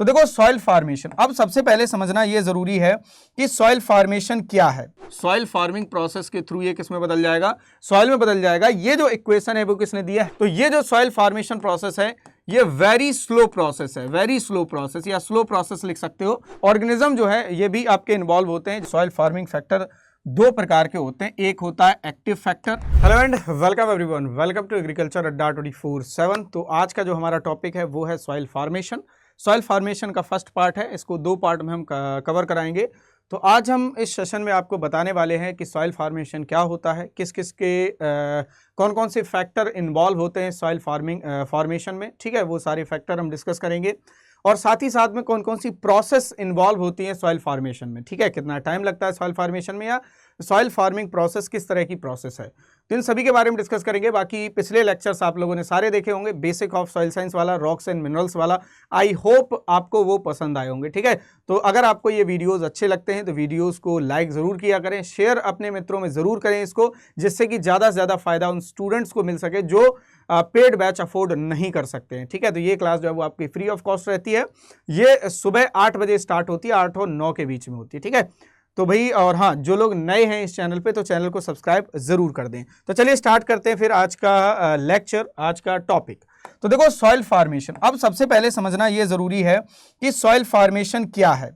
तो देखो soil formation, अब सबसे पहले समझना ये जरूरी है कि सॉइल फार्मेशन क्या है। सॉइल फार्मिंग प्रोसेस के थ्रू ये किस में बदल जाएगा, सॉइल में बदल जाएगा। ये जो इक्वेशन है वो किसने दिया है, तो ये जो सॉइल फार्मेशन प्रोसेस है ये वेरी स्लो प्रोसेस है, वेरी स्लो प्रोसेस या स्लो प्रोसेस लिख सकते हो। ऑर्गेनिज्म जो है ये भी आपके इन्वॉल्व होते हैं। सॉइल फार्मिंग फैक्टर दो प्रकार के होते हैं, एक होता है active factor. Hello and welcome everyone, welcome to agriculture Adda 24/7। तो आज का जो हमारा टॉपिक है वो है सॉइल फार्मेशन। सॉइल फार्मेशन का फर्स्ट पार्ट है, इसको दो पार्ट में हम कवर कराएंगे। तो आज हम इस सेशन में आपको बताने वाले हैं कि सॉइल फार्मेशन क्या होता है, किस किस के कौन कौन से फैक्टर इन्वॉल्व होते हैं सॉइल फार्मेशन में, ठीक है। वो सारे फैक्टर हम डिस्कस करेंगे और साथ ही साथ में कौन कौन सी प्रोसेस इन्वॉल्व होती है सॉइल फार्मेशन में, ठीक है। कितना टाइम लगता है सॉइल फार्मेशन में या सॉइल फार्मिंग प्रोसेस किस तरह की प्रोसेस है, तो इन सभी के बारे में डिस्कस करेंगे। बाकी पिछले लेक्चर्स आप लोगों ने सारे देखे होंगे, बेसिक ऑफ सॉइल साइंस वाला, रॉक्स एंड मिनरल्स वाला। आई होप आपको वो पसंद आए होंगे, ठीक है। तो अगर आपको ये वीडियोस अच्छे लगते हैं तो वीडियोस को लाइक ज़रूर किया करें, शेयर अपने मित्रों में ज़रूर करें इसको, जिससे कि ज़्यादा से ज़्यादा फायदा उन स्टूडेंट्स को मिल सके जो पेड बैच अफोर्ड नहीं कर सकते हैं, ठीक है। तो ये क्लास जो है वो आपकी फ्री ऑफ कॉस्ट रहती है। ये सुबह 8 बजे स्टार्ट होती है, 8 और 9 के बीच में होती है, ठीक है। तो भाई, और हाँ, जो लोग नए हैं इस चैनल पे तो चैनल को सब्सक्राइब जरूर कर दें। तो चलिए स्टार्ट करते हैं फिर आज का लेक्चर, आज का टॉपिक। तो देखो सॉइल फार्मेशन, अब सबसे पहले समझना ये जरूरी है कि सॉइल फार्मेशन क्या है।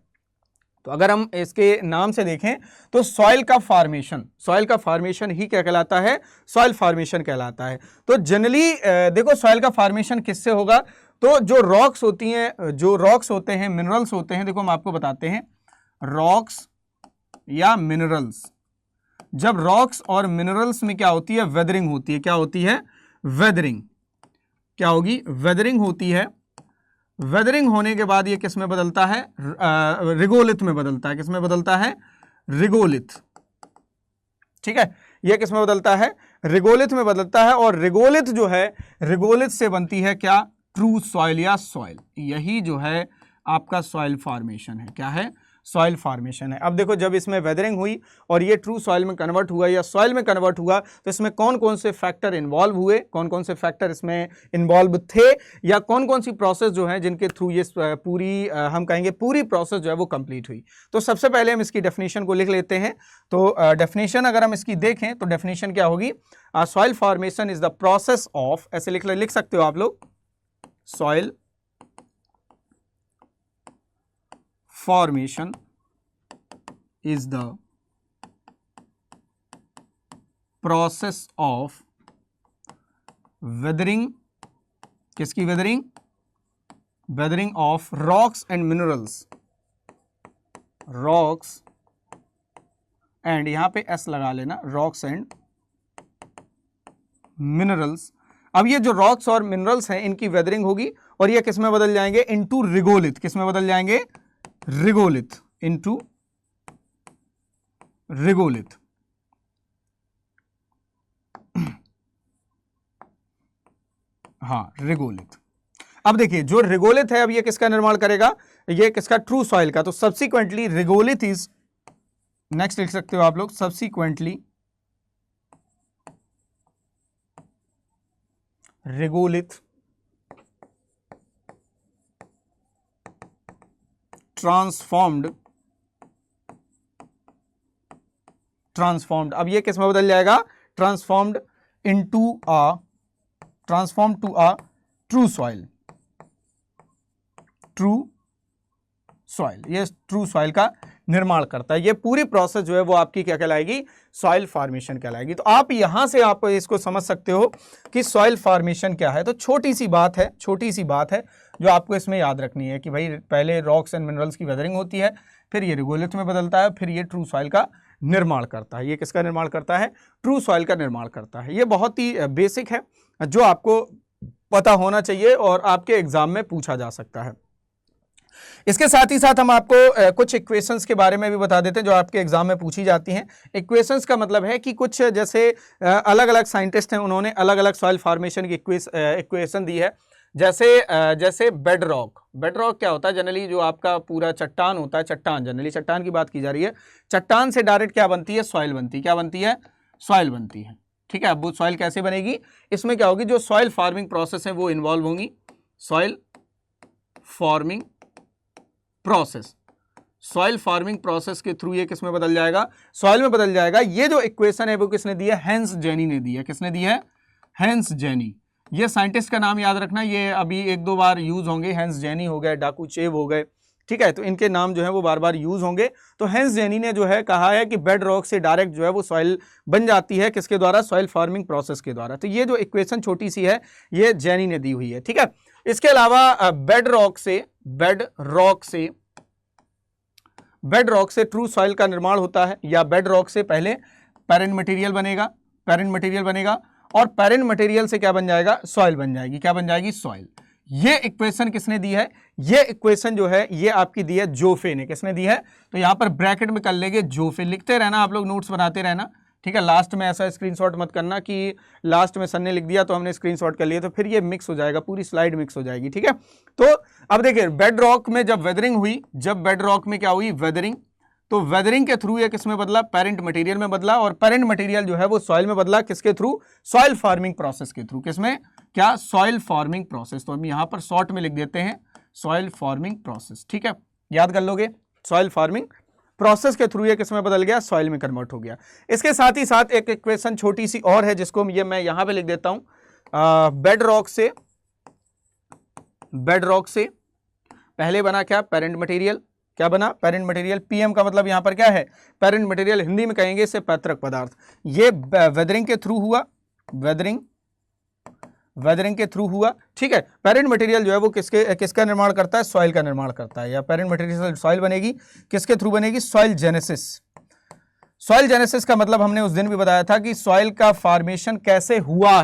तो अगर हम इसके नाम से देखें तो सॉइल का फार्मेशन ही क्या कहलाता है, सॉइल फार्मेशन कहलाता है। तो जनरली देखो सॉइल का फार्मेशन किससे होगा, तो जो रॉक्स होती हैं, जो रॉक्स होते हैं, मिनरल्स होते हैं, देखो हम आपको बताते हैं, रॉक्स या मिनरल्स। जब रॉक्स और मिनरल्स में क्या होती है, वेदरिंग होती है। क्या होती है, वेदरिंग। क्या होगी, वेदरिंग होती है। वेदरिंग होने के बाद ये किस में बदलता है, रिगोलिथ में बदलता है। किस में बदलता है, रिगोलिथ, ठीक है। ये किस में बदलता है, रिगोलिथ में बदलता है। और रिगोलिथ जो है, रिगोलिथ से बनती है क्या, ट्रू सॉइल या सॉइल। यही जो है आपका सॉइल फार्मेशन है। क्या है, सॉइल फार्मेशन है। अब देखो जब इसमें वेदरिंग हुई और ये ट्रू सॉइल में कन्वर्ट हुआ या सॉइल में कन्वर्ट हुआ, तो इसमें कौन कौन से फैक्टर इन्वॉल्व हुए, कौन कौन से फैक्टर इसमें इन्वॉल्व थे, या कौन कौन सी प्रोसेस जो है जिनके थ्रू ये पूरी हम कहेंगे पूरी प्रोसेस जो है वो कंप्लीट हुई। तो सबसे पहले हम इसकी डेफिनेशन को लिख लेते हैं। तो डेफिनेशन अगर हम इसकी देखें तो डेफिनेशन क्या होगी, soil formation is the process of, ऐसे लिख सकते हो आप लोग, soil formation is the process of weathering, किसकी weathering, weathering of rocks and minerals, rocks and, यहां पे एस लगा लेना, रॉक्स एंड मिनरल्स। अब ये जो रॉक्स और मिनरल्स हैं इनकी वेदरिंग होगी और ये किस में बदल जाएंगे, इनटू रिगोलिथ। किस में बदल जाएंगे, रिगोलिथ, इनटू रिगोलिथ। हाँ, रिगोलिथ। अब देखिए जो रिगोलिथ है, अब ये किसका निर्माण करेगा, ये किसका, ट्रू सॉइल का। तो सब्सिक्वेंटली रिगोलिथ इज, नेक्स्ट लिख सकते हो आप लोग, सब्सिक्वेंटली रिगोलिथ ट्रांसफॉर्म्ड, अब ये किस में बदल जाएगा, transformed to a true soil, ये ट्रू सॉइल का निर्माण करता है। ये पूरी प्रोसेस जो है वो आपकी क्या कहलाएगी, सॉइल फार्मेशन कहलाएगी। तो आप यहां से आप इसको समझ सकते हो कि सॉइल फार्मेशन क्या है। तो छोटी सी बात है जो आपको इसमें याद रखनी है कि भाई पहले रॉक्स एंड मिनरल्स की वेदरिंग होती है, फिर ये रिगोलिथ में बदलता है, फिर ये ट्रू सॉइल का निर्माण करता है। ये किसका निर्माण करता है, ट्रू सॉइल का निर्माण करता है। ये बहुत ही बेसिक है जो आपको पता होना चाहिए और आपके एग्जाम में पूछा जा सकता है। इसके साथ ही साथ हम आपको कुछ इक्वेशंस के बारे में भी बता देते हैं जो आपके एग्जाम में पूछी जाती हैं। इक्वेशंस का मतलब है कि कुछ जैसे अलग अलग साइंटिस्ट हैं, उन्होंने अलग अलग सॉइल फार्मेशन की इक्वेशन दी है। जैसे बेड रॉक क्या होता है, जनरली जो आपका पूरा चट्टान होता है, जनरली चट्टान की बात की जा रही है, चट्टान से डायरेक्ट क्या बनती है, सॉइल बनती है। क्या बनती है, सॉइल बनती है, ठीक है। अब वो सॉइल कैसे बनेगी, इसमें क्या होगी, जो सॉइल फार्मिंग प्रोसेस है वो इन्वॉल्व होंगी, soil farming process, soil farming process के थ्रू ये किसमें बदल जाएगा, सॉइल में बदल जाएगा। ये जो इक्वेशन है वो किसने दी है, हेंस जेनी ने दी है। किसने दी है, हेंस जेनी। ये साइंटिस्ट का नाम याद रखना, ये अभी एक दो बार यूज होंगे, हेंस जेनी हो गए, डाकुचेव हो गए, ठीक है, तो इनके नाम जो है वो बार बार यूज होंगे। तो हेंस जेनी ने जो है कहा है कि बेड रॉक से डायरेक्ट जो है वो सॉइल बन जाती है, किसके द्वारा, सॉइल फार्मिंग प्रोसेस के द्वारा। तो ये जो इक्वेशन छोटी सी है ये जेनी ने दी हुई है, ठीक है। इसके अलावा बेड रॉक से ट्रू सॉइल का निर्माण होता है, या बेड रॉक से पहले पैरेंट मटेरियल बनेगा, और पैरेंट मटेरियल से क्या बन जाएगा, सॉइल बन जाएगी। क्या बन जाएगी, सॉइल। ये इक्वेशन किसने दी है, ये इक्वेशन जो है ये आपकी दी है जोफे ने। किसने दी है, तो यहां पर ब्रैकेट में कर लेंगे जोफे। लिखते रहना आप लोग, नोट्स बनाते रहना, ठीक है। लास्ट में ऐसा स्क्रीनशॉट मत करना कि लास्ट में सर ने लिख दिया तो हमने स्क्रीनशॉट कर लिया, तो फिर ये मिक्स हो जाएगा, पूरी स्लाइड मिक्स हो जाएगी, ठीक है। तो अब देखिए बेड रॉक में जब वेदरिंग हुई, बेड रॉक में क्या हुई, वेदरिंग, तो वेदरिंग के थ्रू ये किसमें बदला, पेरेंट मटेरियल में बदला, और पेरेंट मटेरियल जो है वो सॉइल में बदला, किसके थ्रू, सॉइल फार्मिंग प्रोसेस के थ्रू। किसमें, क्या, सॉइल फार्मिंग प्रोसेस। तो हम यहां पर शॉर्ट में लिख देते हैं सॉइल फार्मिंग प्रोसेस, ठीक है, याद कर लोगे, सॉइल फार्मिंग प्रोसेस के थ्रू ये किसमें बदल गया, सॉइल में कन्वर्ट हो गया। इसके साथ ही साथ एक इक्वेशन छोटी सी और है जिसको मैं यहां पे लिख देता हूं, बेड रॉक से पहले बना क्या, पेरेंट मटेरियल। क्या बना, पेरेंट मटेरियल। पीएम का मतलब यहां पर क्या है, पेरेंट मटेरियल, हिंदी में कहेंगे इसे पैतृक पदार्थ। ये वेदरिंग के थ्रू हुआ, वेदरिंग के थ्रू हुआ, ठीक है। पेरेंट मटेरियल जो है वो किसका निर्माण करता है, सॉइल का निर्माण करता है, या पेरेंट मटेरियल सॉइल बनेगी, किसके थ्रू बनेगी, सॉइल जेनेसिस। सॉइल जेनेसिस का मतलब हमने उस दिन भी बताया था कि सॉइल का फॉर्मेशन कैसे हुआ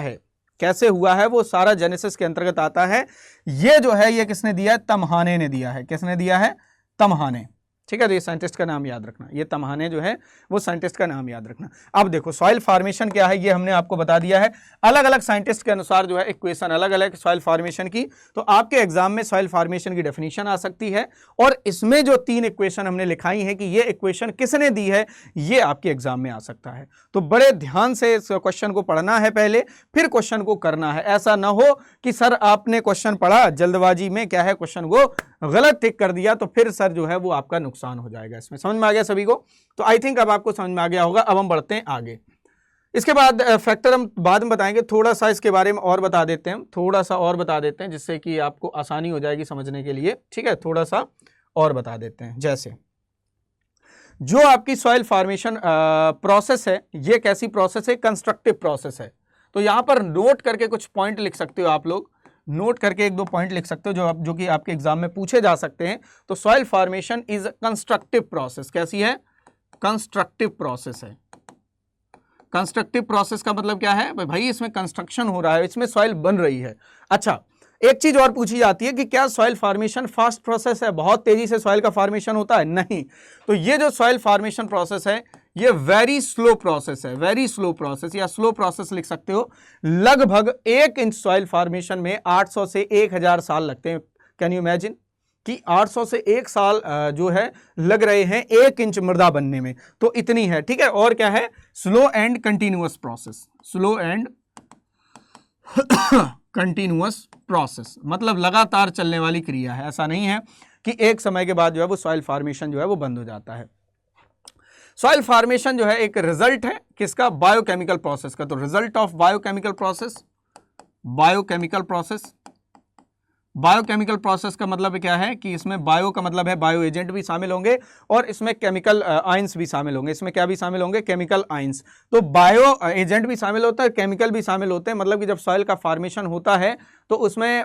है, वो सारा जेनेसिस के अंतर्गत आता है। ये जो है ये किसने दिया है, तमहाने ने दिया है। किसने दिया है, तमहाने, ठीक है। तो ये साइंटिस्ट का नाम याद रखना, ये तमहाने जो है वो साइंटिस्ट का नाम याद रखना। अब देखो सॉइल फार्मेशन क्या है, ये हमने आपको बता दिया है। अलग अलग साइंटिस्ट के अनुसार जो है इक्वेशन अलग अलग सॉइल फार्मेशन की। तो आपके एग्जाम में सॉइल फार्मेशन की डेफिनेशन आ सकती है, और इसमें जो 3 इक्वेशन हमने लिखाई है कि ये इक्वेशन किसने दी है, ये आपके एग्जाम में आ सकता है। तो बड़े ध्यान से इस क्वेश्चन को पढ़ना है पहले, फिर क्वेश्चन को करना है। ऐसा ना हो कि सर आपने क्वेश्चन पढ़ा, जल्दबाजी में क्या है क्वेश्चन को गलत टिक कर दिया, तो फिर सर जो है वो आपका नुकसान हो जाएगा। इसमें समझ में आ गया सभी को, तो आई थिंक अब आपको समझ में आ गया होगा। अब हम बढ़ते हैं आगे। इसके बाद फैक्टर हम बाद में बताएंगे, थोड़ा सा इसके बारे में और बता देते हैं, जिससे कि आपको आसानी हो जाएगी समझने के लिए, ठीक है। थोड़ा सा और बता देते हैं, जैसे जो आपकी सॉइल फॉर्मेशन प्रोसेस है, ये कैसी प्रोसेस है, कंस्ट्रक्टिव प्रोसेस है। तो यहां पर नोट करके कुछ पॉइंट लिख सकते हो आप लोग, नोट करके 1-2 पॉइंट लिख सकते हो जो कि आपके एग्जाम में पूछे जा सकते हैं। तो soil formation is constructive process. कैसी है, कंस्ट्रक्टिव प्रोसेस है। कंस्ट्रक्टिव प्रोसेस का मतलब क्या है, भाई इसमें कंस्ट्रक्शन हो रहा है, इसमें सॉइल बन रही है। अच्छा, एक चीज और पूछी जाती है कि क्या सॉइल फॉर्मेशन फास्ट प्रोसेस है, बहुत तेजी से सॉइल का फॉर्मेशन होता है? नहीं। तो ये जो सॉइल फॉर्मेशन प्रोसेस है ये वेरी स्लो प्रोसेस है, वेरी स्लो प्रोसेस, या स्लो प्रोसेस लिख सकते हो। लगभग 1 इंच सॉइल फॉर्मेशन में 800 से 1000 साल लगते हैं। कैन यू इमेजिन कि 800 से 1 साल जो है लग रहे हैं 1 इंच मृदा बनने में, तो इतनी है, ठीक है। और क्या है, slow and continuous process, slow and continuous process, मतलब लगातार चलने वाली क्रिया है। ऐसा नहीं है कि एक समय के बाद जो है वो सॉइल फॉर्मेशन जो है वो बंद हो जाता है। सॉइल फॉर्मेशन जो है एक रिजल्ट है किसका, बायोकेमिकल प्रोसेस का। तो result of biochemical process, biochemical process का मतलब क्या है कि इसमें बायो का मतलब है बायो एजेंट भी शामिल होंगे, और इसमें केमिकल आयंस भी शामिल होंगे। इसमें क्या भी शामिल होंगे, केमिकल आयंस। तो बायो एजेंट भी शामिल होता है, केमिकल भी शामिल होते हैं। मतलब कि जब सॉइल का फॉर्मेशन होता है तो उसमें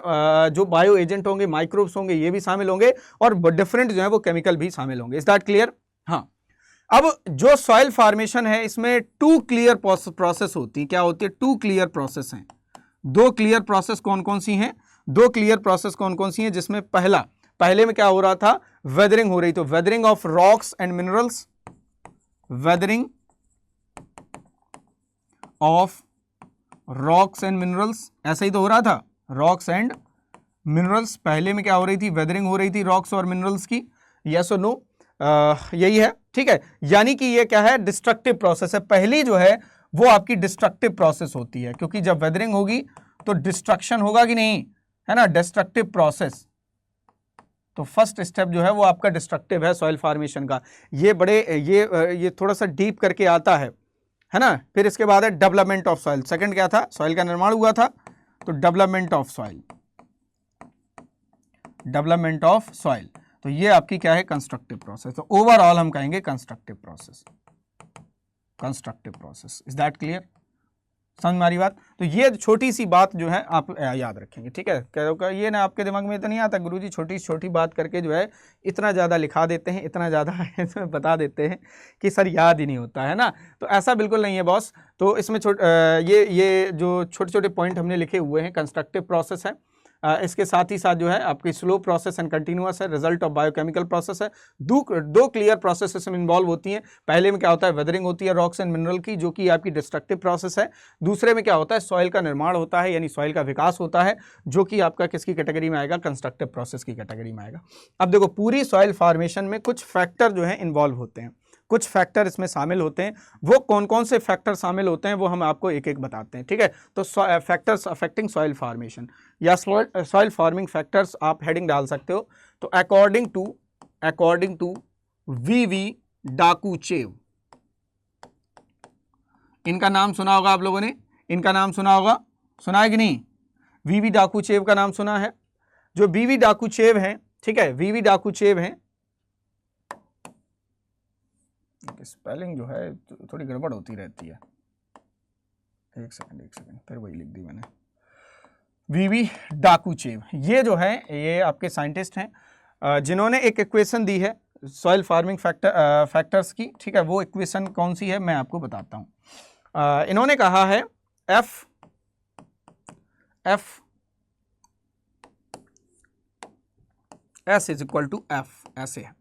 जो बायो एजेंट होंगे, माइक्रोब्स होंगे, ये भी शामिल होंगे, और डिफरेंट जो है वो केमिकल भी शामिल होंगे। Is that clear? हाँ। अब जो सॉइल फॉर्मेशन है इसमें 2 क्लियर प्रोसेस होती है। क्या होती है? 2 क्लियर प्रोसेस हैं। 2 क्लियर प्रोसेस कौन कौन सी हैं? 2 क्लियर प्रोसेस कौन कौन सी हैं? जिसमें पहले में क्या हो रहा था, वेदरिंग हो रही। तो weathering of rocks and minerals, weathering of rocks and minerals, ऐसा ही तो हो रहा था, रॉक्स एंड मिनरल्स। पहले में क्या हो रही थी, वेदरिंग हो रही थी रॉक्स और मिनरल्स की। यस और नो, यही है, ठीक है। यानी कि ये क्या है, डिस्ट्रक्टिव प्रोसेस है। पहली जो है वो आपकी डिस्ट्रक्टिव प्रोसेस होती है, क्योंकि जब वेदरिंग होगी तो डिस्ट्रक्शन होगा कि नहीं, है ना, डिस्ट्रक्टिव प्रोसेस। तो फर्स्ट स्टेप जो है वो आपका डिस्ट्रक्टिव है सॉइल फॉर्मेशन का। ये थोड़ा सा डीप करके आता है ना। फिर इसके बाद है डेवलपमेंट ऑफ सॉइल। सेकंड क्या था, सॉइल का निर्माण हुआ था, तो development of soil, development of soil. तो ये आपकी क्या है, कंस्ट्रक्टिव प्रोसेस। तो ओवरऑल हम कहेंगे constructive process, constructive process. Is that clear? समझ में आ रही बात? तो ये छोटी सी बात जो है आप याद रखेंगे, ठीक है। क्या ये ना आपके दिमाग में तो नहीं आता, गुरुजी छोटी छोटी बात करके जो है इतना ज़्यादा लिखा देते हैं, इतना ज़्यादा इसमें बता देते हैं कि सर याद ही नहीं होता है ना। तो ऐसा बिल्कुल नहीं है बॉस। तो इसमें ये जो छोटे छोटे पॉइंट हमने लिखे हुए हैं, कंस्ट्रक्टिव प्रोसेस है। इसके साथ ही साथ जो है आपकी स्लो प्रोसेस एंड कंटिन्यूअस है, रिजल्ट ऑफ बायोकेमिकल प्रोसेस है। दो क्लियर प्रोसेस इसमें इन्वॉल्व होती हैं। पहले में क्या होता है, वेदरिंग होती है रॉक्स एंड मिनरल की, जो कि आपकी डिस्ट्रक्टिव प्रोसेस है। दूसरे में क्या होता है, सॉइल का निर्माण होता है, यानी सॉइल का विकास होता है, जो कि आपका किसकी कैटेगरी में आएगा, कंस्ट्रक्टिव प्रोसेस की कैटेगरी में आएगा। अब देखो, पूरी सॉइल फॉर्मेशन में कुछ फैक्टर जो है इन्वॉल्व होते हैं, कुछ फैक्टर इसमें शामिल होते हैं। वो कौन कौन से फैक्टर शामिल होते हैं वो हम आपको एक एक बताते हैं, ठीक है। तो फैक्टर्स अफेक्टिंग सॉइल फॉर्मेशन या सॉइल फॉर्मिंग फैक्टर्स आप हेडिंग डाल सकते हो। तो अकॉर्डिंग टू वीवी डाकुचेव, इनका नाम सुना होगा आप लोगों ने, इनका नाम सुना होगा, सुना है कि नहीं? वीवी डाकुचेव का नाम सुना है। जो वीवी डाकुचेव हैं, ठीक है, वीवी डाकुचेव हैं, स्पेलिंग जो है थोड़ी गड़बड़ होती रहती है। एक सेकंड, फिर वही लिख दी मैंने। वीवी डाकुचेव, ये जो है ये आपके साइंटिस्ट हैं जिन्होंने एक इक्वेशन दी है सॉइल फार्मिंग फैक्टर्स की, ठीक है। वो इक्वेशन कौन सी है मैं आपको बताता हूँ। इन्होंने कहा है F S is equal to F, ऐसे है,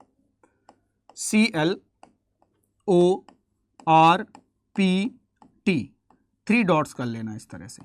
ClORPT, 3 डॉट्स कर लेना इस तरह से,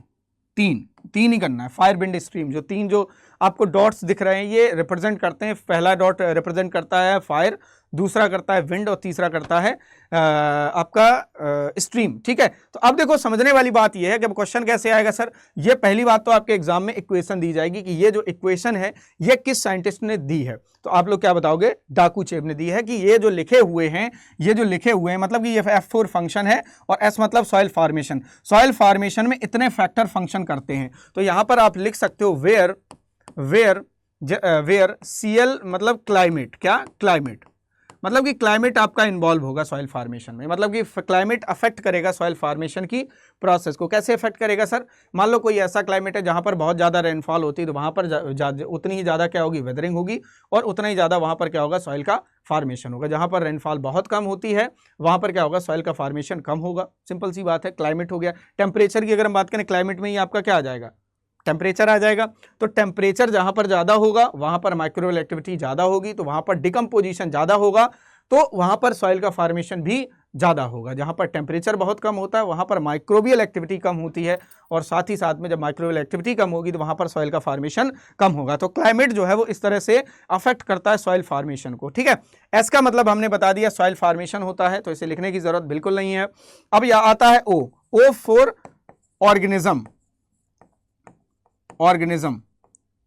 तीन ही करना है। फायर विंड स्ट्रीम, जो तीन जो आपको डॉट्स दिख रहे हैं ये रिप्रेजेंट करते हैं, पहला डॉट रिप्रेजेंट करता है फायर, दूसरा करता है विंड और तीसरा करता है आपका स्ट्रीम, ठीक है। तो अब देखो, समझने वाली बात ये है कि क्वेश्चन कैसे आएगा सर। ये पहली बात तो आपके एग्जाम में इक्वेशन दी जाएगी कि ये जो इक्वेशन है ये किस साइंटिस्ट ने दी है। तो आप लोग क्या बताओगे, डाकुचेव ने दी है। कि ये जो लिखे हुए हैं मतलब कि ये F4 फंक्शन है और S मतलब सॉइल फॉर्मेशन। सॉइल फॉर्मेशन में इतने फैक्टर फंक्शन करते हैं। तो यहां पर आप लिख सकते हो वेयर CL मतलब क्लाइमेट, क्या क्लाइमेट, मतलब कि क्लाइमेट आपका इन्वॉल्व होगा सॉइल फार्मेशन में, मतलब कि क्लाइमेट अफेक्ट करेगा सॉइल फार्मेशन की प्रोसेस को। कैसे अफेक्ट करेगा सर? मान लो कोई ऐसा क्लाइमेट है जहां पर बहुत ज़्यादा रेनफॉल होती है, तो वहां पर उतनी ही ज़्यादा क्या होगी, वेदरिंग होगी, और उतना ही ज़्यादा वहां पर क्या होगा, सॉइल का फार्मेशन होगा। जहां पर रेनफॉल बहुत कम होती है वहां पर क्या होगा, सॉइल का फार्मेशन कम होगा। सिंपल सी बात है, क्लाइमेट हो गया। टेम्परेचर की अगर हम बात करें, क्लाइमेट में ही आपका क्या आ जाएगा, टेम्परेचर आ जाएगा। तो टेम्परेचर जहां पर ज़्यादा होगा वहां पर माइक्रोबियल एक्टिविटी ज़्यादा होगी, तो वहां पर डिकम्पोजिशन ज़्यादा होगा, तो वहां पर सॉइल का फॉर्मेशन भी ज़्यादा होगा। जहां पर टेम्परेचर बहुत कम होता है वहां पर माइक्रोबियल एक्टिविटी कम होती है, और साथ ही साथ में जब माइक्रोबियल एक्टिविटी कम होगी तो वहां पर सॉइल का फॉर्मेशन कम होगा। तो क्लाइमेट जो है वो इस तरह से अफेक्ट करता है सॉइल फॉर्मेशन को, ठीक है। एस का मतलब हमने बता दिया, सॉइल फॉर्मेशन होता है, तो इसे लिखने की जरूरत बिल्कुल नहीं है। अब यह आता है O for organism,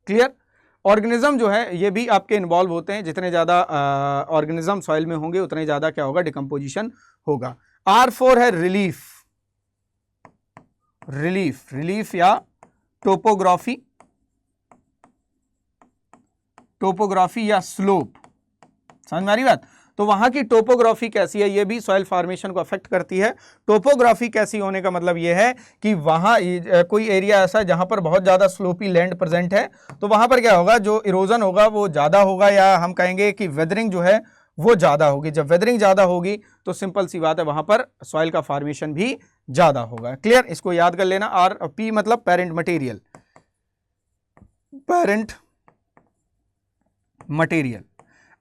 clear. Organism जो है ये भी आपके इन्वॉल्व होते हैं। जितने ज़्यादा ऑर्गेनिज्म सॉइल में होंगे उतने ज़्यादा क्या होगा, डिकम्पोजिशन होगा। R4 है रिलीफ या टोपोग्राफी या स्लोप। समझ में आ रही बात? तो वहां की टोपोग्राफी कैसी है, ये भी सॉइल फॉर्मेशन को अफेक्ट करती है। टोपोग्राफी कैसी होने का मतलब ये है कि वहां कोई एरिया ऐसा है जहां पर बहुत ज्यादा स्लोपी लैंड प्रेजेंट है, तो वहां पर क्या होगा, जो इरोजन होगा वो ज्यादा होगा, या हम कहेंगे कि वेदरिंग जो है वो ज्यादा होगी। जब वेदरिंग ज्यादा होगी तो सिंपल सी बात है वहां पर सॉइल का फॉर्मेशन भी ज्यादा होगा। क्लियर, इसको याद कर लेना। P मतलब पेरेंट मटेरियल।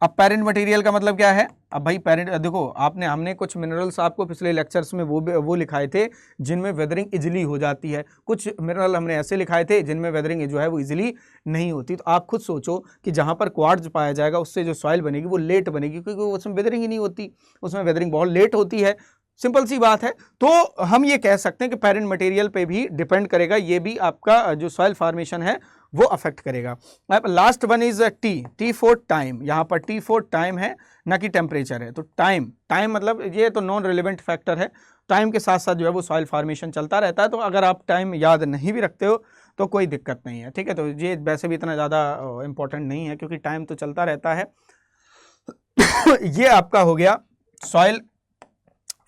अब पेरेंट मटेरियल का मतलब क्या है? अब भाई पेरेंट, देखो हमने कुछ मिनरल्स आपको पिछले लेक्चर्स में वो लिखाए थे जिनमें वेदरिंग इजीली हो जाती है। कुछ मिनरल हमने ऐसे लिखाए थे जिनमें वेदरिंग जो है वो इजीली नहीं होती। तो आप खुद सोचो कि जहाँ पर क्वार्ट्ज पाया जाएगा उससे जो सॉइल बनेगी वो लेट बनेगी, क्योंकि उसमें वेदरिंग ही नहीं होती, उसमें वेदरिंग बहुत लेट होती है। सिंपल सी बात है। तो हम ये कह सकते हैं कि पेरेंट मटेरियल पे भी डिपेंड करेगा, ये भी आपका जो सॉइल फॉर्मेशन है वो अफेक्ट करेगा। अब last one is T for time, यहाँ पर टी फॉर टाइम है ना कि टेम्परेचर है। तो टाइम मतलब ये तो नॉन रिलेवेंट फैक्टर है, टाइम के साथ साथ जो है वो सॉइल फॉर्मेशन चलता रहता है। तो अगर आप टाइम याद नहीं भी रखते हो तो कोई दिक्कत नहीं है, ठीक है। तो ये वैसे भी इतना ज़्यादा इंपॉर्टेंट नहीं है क्योंकि टाइम तो चलता रहता है। ये आपका हो गया सॉइल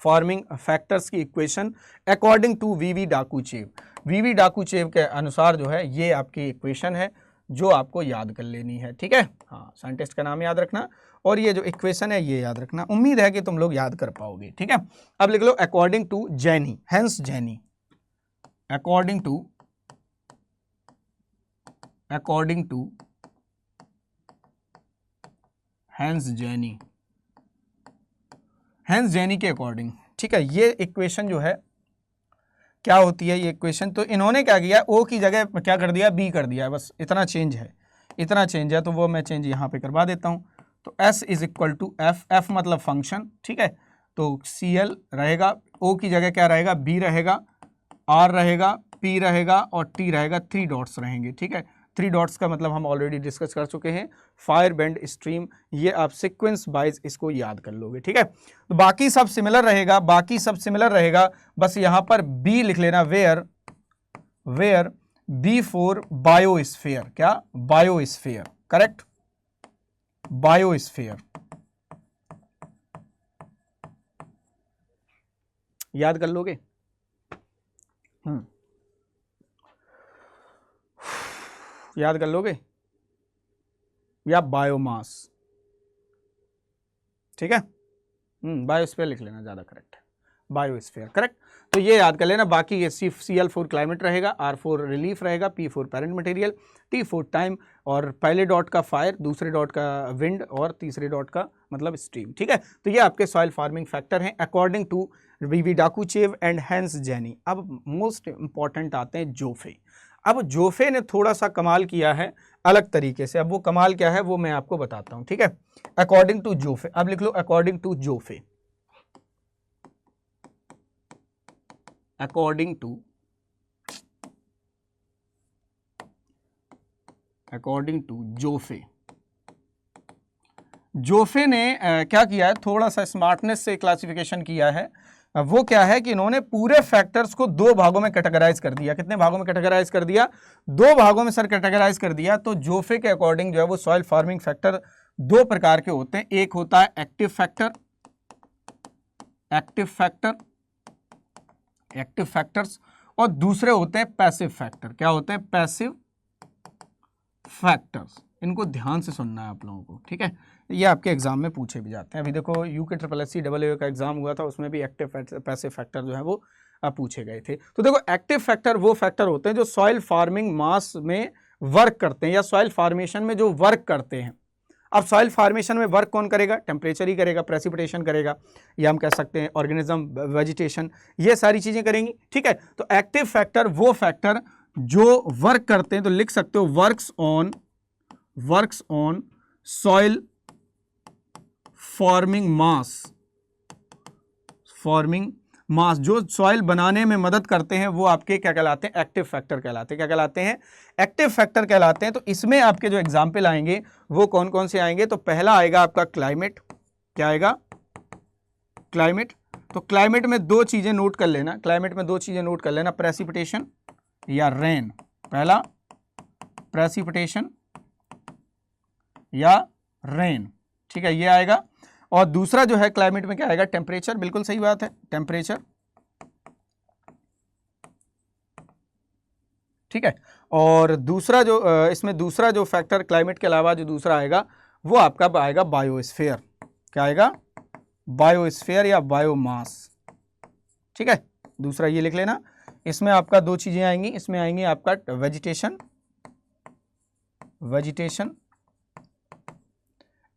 फॉर्मिंग फैक्टर्स की इक्वेशन अकॉर्डिंग टू वीवी डाकूचेव। वीवी डाकूचेव के अनुसार जो है ये आपकी इक्वेशन है जो आपको याद कर लेनी है, ठीक है। हाँ, साइंटिस्ट का नाम याद रखना और ये जो इक्वेशन है ये याद रखना। उम्मीद है कि तुम लोग याद कर पाओगे, ठीक है। अब लिख लो according to Jenny, Hans Jenny, according to Hans Jenny, Hans Jenny के अकॉर्डिंग, ठीक है। ये इक्वेशन जो है क्या होती है, ये इक्वेशन तो इन्होंने क्या किया, ओ की जगह क्या कर दिया, बी कर दिया, बस इतना चेंज है, तो वो मैं चेंज यहाँ पे करवा देता हूँ। तो S is equal to F मतलब फंक्शन, ठीक है। तो Cl रहेगा, O की जगह क्या रहेगा, B रहेगा, R रहेगा, P रहेगा और T रहेगा, 3 डॉट्स रहेंगे, ठीक है। 3 डॉट्स का मतलब हम ऑलरेडी डिस्कस कर चुके हैं, फायर बेंड स्ट्रीम, ये आप सीक्वेंस वाइज इसको याद कर लोगे, ठीक है। तो बाकी सब सिमिलर रहेगा, बस यहाँ पर B लिख लेना, वेयर B फॉर बायोस्फीयर, क्या, बायोस्फीयर, करेक्ट, बायोस्फीयर याद कर लोगे। याद कर लोगे, या बायोमास, ठीक है। बायोस्फीयर लिख लेना, ज़्यादा करेक्ट है, बायोस्फीयर, करेक्ट। तो ये याद कर लेना। बाकी ये Cl फॉर क्लाइमेट रहेगा, R फॉर रिलीफ रहेगा, P for parent material, T for time, और पहले डॉट का फायर, दूसरे डॉट का विंड और तीसरे डॉट का मतलब स्ट्रीम, ठीक है। तो ये आपके सॉइल फार्मिंग फैक्टर हैं according to VV डाकूचेव and hence जैनी। अब मोस्ट इंपॉर्टेंट आते हैं जोफे। अब जोफे ने थोड़ा सा कमाल किया है अलग तरीके से। अब वो कमाल क्या है वो मैं आपको बताता हूं, ठीक है। अकॉर्डिंग टू जोफे, अब लिख लो अकॉर्डिंग टू जोफे, अकॉर्डिंग टू जोफे। जोफे ने क्या किया है, थोड़ा सा स्मार्टनेस से क्लासिफिकेशन किया है। वो क्या है कि इन्होंने पूरे फैक्टर्स को 2 भागों में कैटेगराइज कर दिया। कितने भागों में कैटेगराइज कर दिया, 2 भागों में सर कैटेगराइज कर दिया। तो जोफे के अकॉर्डिंग जो है वो सॉइल फार्मिंग फैक्टर 2 प्रकार के होते हैं। एक होता है एक्टिव फैक्टर्स, और दूसरे होते हैं पैसिव फैक्टर। क्या होते हैं, पैसिव फैक्टर्स। इनको ध्यान से सुनना है आप लोगों को, ठीक है। ये आपके एग्जाम में पूछे भी जाते हैं। अभी देखो UKSSC AA का एग्जाम हुआ था, उसमें भी एक्टिव पैसिव फैक्टर जो है वो पूछे गए थे। तो देखो एक्टिव फैक्टर वो फैक्टर होते हैं जो सॉइल फार्मिंग मास में वर्क करते हैं या सॉइल फार्मेशन में जो वर्क करते हैं। अब सॉइल फार्मेशन में वर्क कौन करेगा, टेम्परेचर ही करेगा, प्रेसिपिटेशन करेगा, या हम कह सकते हैं ऑर्गेनिज्म, वेजिटेशन, ये सारी चीजें करेंगी, ठीक है। तो एक्टिव फैक्टर वो फैक्टर जो वर्क करते हैं, तो लिख सकते हो वर्क्स ऑन सॉइल फॉर्मिंग मास, जो सॉइल बनाने में मदद करते हैं वो आपके क्या कहलाते हैं, एक्टिव फैक्टर कहलाते हैं। क्या कहलाते हैं, एक्टिव फैक्टर कहलाते हैं। तो इसमें आपके जो एग्जाम्पल आएंगे वो कौन कौन से आएंगे, तो पहला आएगा आपका क्लाइमेट। क्या आएगा, क्लाइमेट। तो क्लाइमेट में 2 चीजें नोट कर लेना, प्रेसिपिटेशन या रेन। पहला प्रेसिपिटेशन या रेन, ठीक है, ये आएगा। और दूसरा जो है क्लाइमेट में क्या आएगा, टेम्परेचर। बिल्कुल सही बात है, टेम्परेचर, ठीक है। और दूसरा जो इसमें दूसरा जो फैक्टर क्लाइमेट के अलावा जो दूसरा आएगा वो आपका आएगा बायोस्फीयर। क्या आएगा, बायोस्फीयर या बायोमास, ठीक है। दूसरा ये लिख लेना। इसमें आपका 2 चीजें आएंगी, इसमें आएंगी आपका वेजिटेशन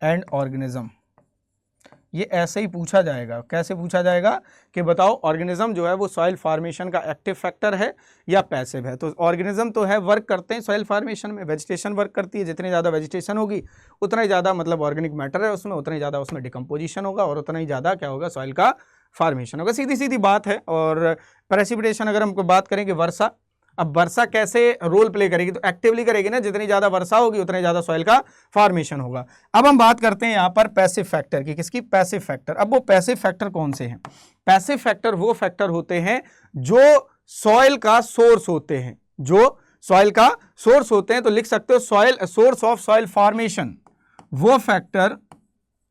एंड ऑर्गेनिज्म। ये ऐसे ही पूछा जाएगा। कैसे पूछा जाएगा कि बताओ ऑर्गेनिज्म जो है वो सॉइल फार्मेशन का एक्टिव फैक्टर है या पैसिव है। तो ऑर्गेनिज्म तो है, वर्क करते हैं सॉइल फार्मेशन में, वेजिटेशन वर्क करती है। जितनी ज़्यादा वेजिटेशन होगी उतना ही ज़्यादा मतलब ऑर्गेनिक मैटर है उसमें, उतना ही ज़्यादा उसमें डिकम्पोजिशन होगा और उतना ही ज़्यादा क्या होगा, सॉइल का फार्मेशन होगा। सीधी सीधी बात है। और प्रेसिपिटेशन अगर हमको बात करें कि वर्षा, अब वर्षा कैसे रोल प्ले करेगी, तो एक्टिवली करेगी ना, जितनी ज्यादा वर्षा होगी उतने ज्यादा सॉइल का फॉर्मेशन होगा। अब हम बात करते हैं यहाँ पर पैसिव फैक्टर की, किसकी, पैसिव फैक्टर। अब वो पैसिव फैक्टर कौन से हैं? पैसिव फैक्टर वो फैक्टर होते हैं जो सॉइल का सोर्स होते हैं, जो सॉइल का सोर्स होते हैं। तो लिख सकते हो soil, source of soil formation, वो factor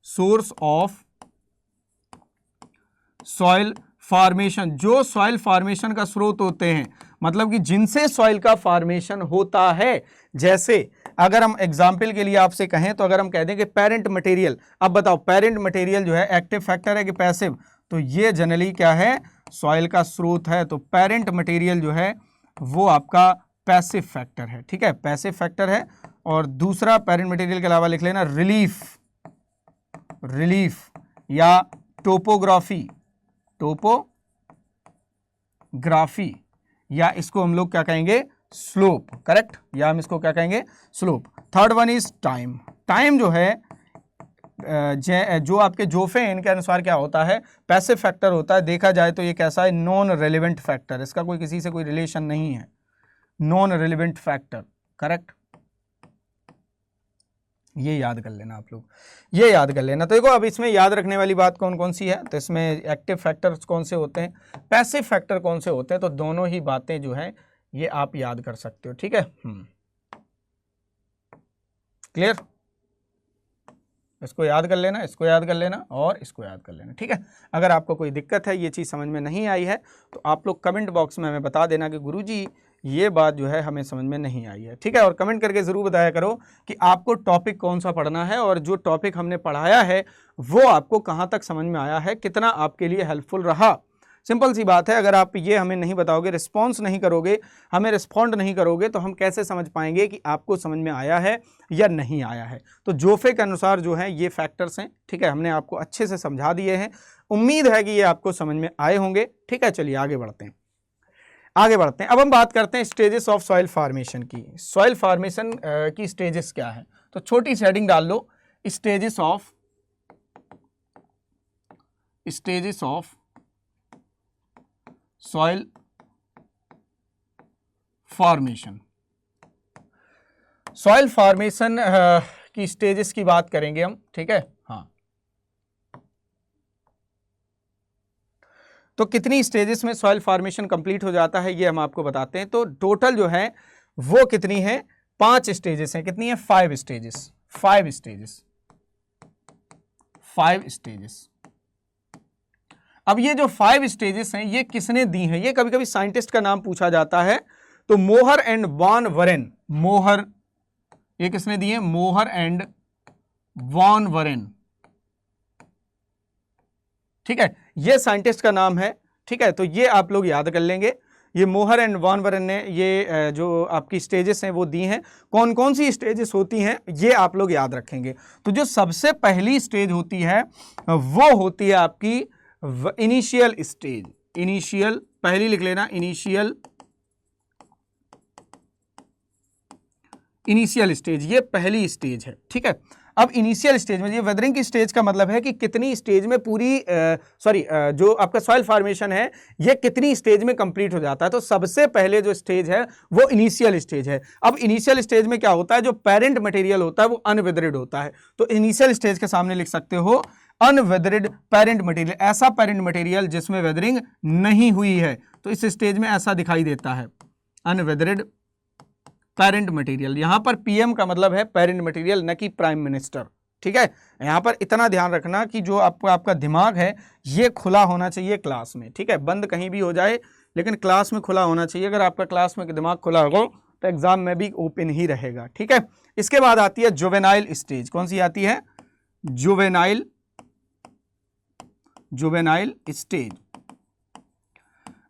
source of soil formation, जो सॉइल फॉर्मेशन का स्रोत होते हैं, मतलब कि जिनसे सॉइल का फॉर्मेशन होता है। जैसे अगर हम एग्जाम्पल के लिए आपसे कहें तो अगर हम कह दें कि पेरेंट मटेरियल, अब बताओ पेरेंट मटेरियल जो है एक्टिव फैक्टर है कि पैसिव, तो ये जनरली क्या है, सॉइल का स्रोत है। तो पेरेंट मटेरियल जो है वो आपका पैसिव फैक्टर है, ठीक है, पैसिव फैक्टर है। और दूसरा पेरेंट मटेरियल के अलावा लिख लेना रिलीफ, रिलीफ या टोपोग्राफी, टोपोग्राफी, या इसको हम लोग क्या कहेंगे, स्लोप, करेक्ट, या हम इसको क्या कहेंगे, slope. Third one is time. Time जो है जो आपके जोफे हैं इनके अनुसार क्या होता है, पैसिव फैक्टर होता है। देखा जाए तो ये कैसा है, नॉन रेलिवेंट फैक्टर, इसका कोई किसी से कोई रिलेशन नहीं है, नॉन रेलिवेंट फैक्टर, करेक्ट। ये याद कर लेना आप लोग, ये याद कर लेना। तो देखो अब इसमें याद रखने वाली बात कौन कौन सी है, तो इसमें एक्टिव फैक्टर्स कौन से होते हैं, पैसिव फैक्टर कौन से होते हैं, तो दोनों ही बातें जो है ये आप याद कर सकते हो, ठीक है। क्लियर, इसको याद कर लेना, इसको याद कर लेना और इसको याद कर लेना, ठीक है। अगर आपको कोई दिक्कत है, ये चीज़ समझ में नहीं आई है, तो आप लोग कमेंट बॉक्स में हमें बता देना कि गुरुजी ये बात जो है हमें समझ में नहीं आई है, ठीक है। और कमेंट करके ज़रूर बताया करो कि आपको टॉपिक कौन सा पढ़ना है और जो टॉपिक हमने पढ़ाया है वो आपको कहाँ तक समझ में आया है, कितना आपके लिए हेल्पफुल रहा। सिंपल सी बात है, अगर आप ये हमें नहीं बताओगे, रिस्पॉन्स नहीं करोगे, हमें रिस्पॉन्ड नहीं करोगे, तो हम कैसे समझ पाएंगे कि आपको समझ में आया है या नहीं आया है। तो जोफे के अनुसार जो है ये फैक्टर्स हैं, ठीक है, हमने आपको अच्छे से समझा दिए हैं। उम्मीद है कि ये आपको समझ में आए होंगे, ठीक है। चलिए आगे बढ़ते हैं, आगे बढ़ते हैं। अब हम बात करते हैं स्टेजेस ऑफ सॉइल फॉर्मेशन की। सॉइल फॉर्मेशन की स्टेजेस क्या है, तो छोटी सी हेडिंग डाल लो, stages of soil formation. Soil formation की स्टेजेस की बात करेंगे हम, ठीक है। हाँ, तो कितनी स्टेजेस में सॉइल फॉर्मेशन कंप्लीट हो जाता है ये हम आपको बताते हैं। तो टोटल जो है वो कितनी है, 5 स्टेजेस हैं। कितनी है, 5 स्टेजेस, 5 स्टेजेस, 5 स्टेजेस। अब ये जो 5 स्टेजेस हैं ये किसने दी हैं, ये कभी कभी साइंटिस्ट का नाम पूछा जाता है। तो मोहर एंड वॉन वरेन, मोहर, ये किसने दी है, मोहर एंड वॉन वरेन, ठीक है, ये साइंटिस्ट का नाम है, ठीक है। तो ये आप लोग याद कर लेंगे, ये मोहर एंड वॉन वरेन ने ये जो आपकी स्टेजेस हैं वो दी हैं। कौन कौन सी स्टेजेस होती हैं ये आप लोग याद रखेंगे। तो जो सबसे पहली स्टेज होती है वो होती है आपकी इनिशियल स्टेज, इनिशियल, पहली लिख लेना, इनिशियल स्टेज, ये पहली स्टेज है, ठीक है। अब इनिशियल स्टेज में, ये वेदरिंग की स्टेज का मतलब है कि कितनी स्टेज में पूरी जो आपका सॉइल फॉर्मेशन है ये कितनी स्टेज में कंप्लीट हो जाता है। तो सबसे पहले जो स्टेज है वो इनिशियल स्टेज है। अब इनिशियल स्टेज में क्या होता है, जो पेरेंट मटेरियल होता है वो अनवेदरिड होता है। तो इनिशियल स्टेज के सामने लिख सकते हो अनवेदरिड पेरेंट मटेरियल, ऐसा पेरेंट मटेरियल जिसमें वेदरिंग नहीं हुई है। तो इस स्टेज में ऐसा दिखाई देता है, अनवेदरिड पेरेंट मटेरियल। यहां पर पीएम का मतलब है पेरेंट मटेरियल, न कि प्राइम मिनिस्टर, ठीक है। यहां पर इतना ध्यान रखना कि जो आपका दिमाग है ये खुला होना चाहिए क्लास में, ठीक है। बंद कहीं भी हो जाए लेकिन क्लास में खुला होना चाहिए। अगर आपका क्लास में दिमाग खुला होगा तो एग्जाम में भी ओपन ही रहेगा, ठीक है। इसके बाद आती है जुवेनाइल स्टेज। कौन सी आती है, जुवेनाइल स्टेज।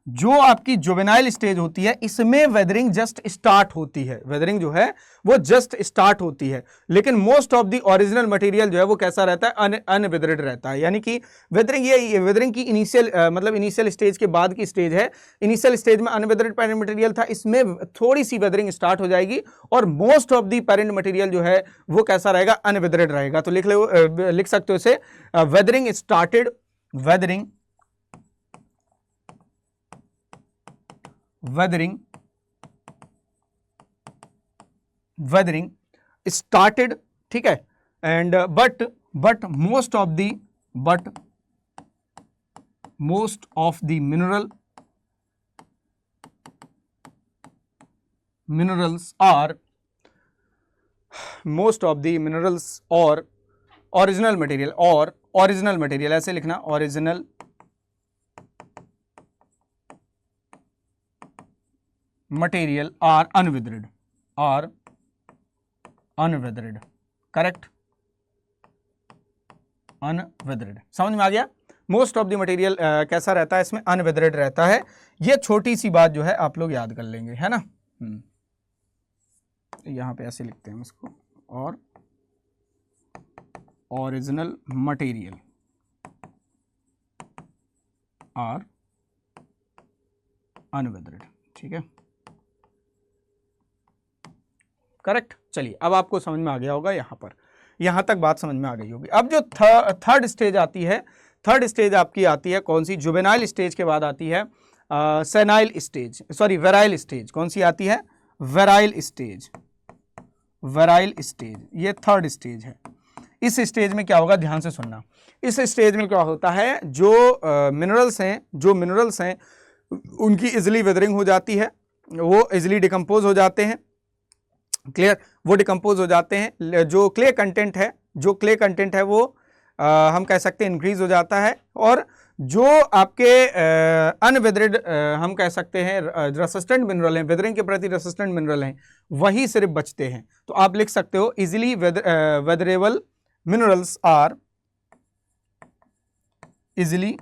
जो आपकी जुवेनाइल स्टेज होती है इसमें वेदरिंग जस्ट स्टार्ट होती है, वेदरिंग जो है वो जस्ट स्टार्ट होती है। लेकिन most of the original material जो है वो कैसा रहता है, अनवेदरिड रहता है। यानी कि वेदरिंग, ये वेदरिंग की इनिशियल मतलब इनिशियल स्टेज के बाद की स्टेज है। इनिशियल स्टेज में अनवेदरिड पेरेंट मटेरियल था, इसमें थोड़ी सी वेदरिंग स्टार्ट हो जाएगी और most of the parent material जो है वो कैसा रहेगा, अनवेदरिड रहेगा। तो लिख सकते हो इसे weathering started, weathering weathering started, ठीक है, and but most of the minerals or original material ऐसे लिखना, original material are unweathered, correct, unweathered. समझ में आ गया? मोस्ट ऑफ द मटेरियल कैसा रहता है इसमें? अनवेदर्ड रहता है। ये छोटी सी बात जो है आप लोग याद कर लेंगे, है ना। यहां पे ऐसे लिखते हैं इसको, और ओरिजिनल मटेरियल आर अनवेदर्ड, ठीक है, करेक्ट। चलिए अब आपको समझ में आ गया होगा, यहां तक बात समझ में आ गई होगी। अब जो थर्ड स्टेज आती है, थर्ड स्टेज आपकी आती है कौन सी? जुवेनाइल स्टेज के बाद आती है सेनाइल स्टेज, सॉरी वेराइल स्टेज। कौन सी आती है? वेराइल स्टेज, ये थर्ड स्टेज है। इस स्टेज में क्या होगा, ध्यान से सुनना। इस स्टेज में क्या होता है, जो मिनरल्स हैं उनकी इजिली वेदरिंग हो जाती है, वो इजिली डिकम्पोज हो जाते हैं, क्लियर, वो डिकम्पोज हो जाते हैं। जो क्ले कंटेंट है वो हम कह सकते हैं इंक्रीज हो जाता है, और जो आपके अनवेदर्ड हम कह सकते हैं रेसिस्टेंट मिनरल हैं, वेदरिंग के प्रति रेसिस्टेंट मिनरल हैं, वही सिर्फ बचते हैं। तो आप लिख सकते हो easily weatherable minerals are easily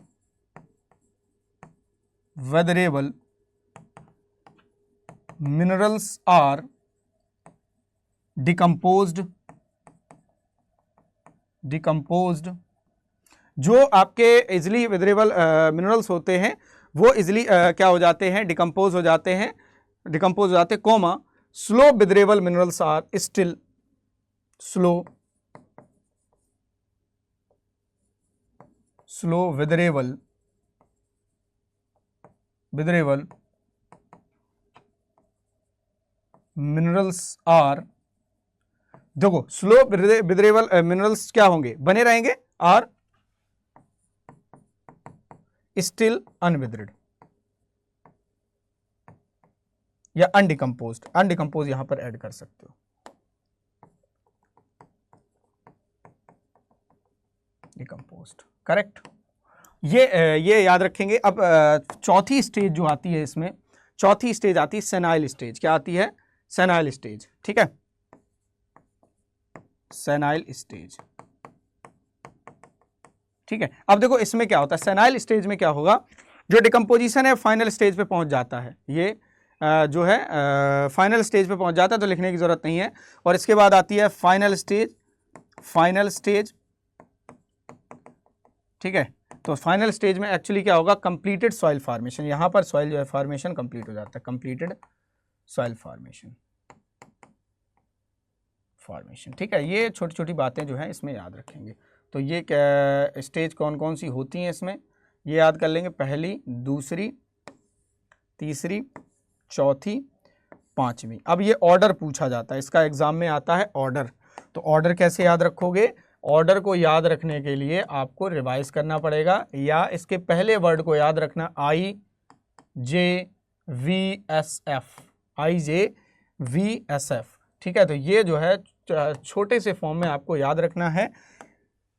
weatherable minerals are decomposed. जो आपके इजिली वेदरेबल मिनरल्स होते हैं वो इजिली क्या हो जाते हैं, डिकम्पोज हो जाते हैं, comma slow weatherable minerals are still slow weatherable minerals are, देखो स्लो वेदरेबल मिनरल्स क्या होंगे, बने रहेंगे, आर स्टिल अनवेदर्ड या अनडिकम्पोज यहां पर ऐड कर सकते हो, डिकम्पोज्ड, करेक्ट। ये याद रखेंगे। अब चौथी स्टेज जो आती है इसमें, चौथी स्टेज आती है सेनाइल स्टेज। क्या आती है? सेनाइल स्टेज, ठीक है, सेनाइल स्टेज, ठीक है। अब देखो इसमें क्या होता है, सेनाइल स्टेज में क्या होगा, जो डिकम्पोजिशन है फाइनल स्टेज पे पहुंच जाता है, ये जो है फाइनल स्टेज पे पहुंच जाता है, तो लिखने की जरूरत नहीं है। और इसके बाद आती है फाइनल स्टेज, ठीक है। तो फाइनल स्टेज में एक्चुअली क्या होगा, कंप्लीटेड सॉइल फॉर्मेशन, यहां पर सॉइल जो है फॉर्मेशन कंप्लीट हो जाता है, कंप्लीटेड सॉइल फॉर्मेशन, ठीक है। ये छोटी छोटी बातें जो है इसमें याद रखेंगे। तो ये क्या स्टेज कौन कौन सी होती हैं इसमें, ये याद कर लेंगे, पहली, दूसरी, तीसरी, चौथी, पांचवी। अब ये ऑर्डर पूछा जाता है, इसका एग्जाम में आता है ऑर्डर। तो ऑर्डर कैसे याद रखोगे? ऑर्डर को याद रखने के लिए आपको रिवाइज करना पड़ेगा, या इसके पहले वर्ड को याद रखना, IJVSF, ठीक है। तो ये जो है छोटे से फॉर्म में आपको याद रखना है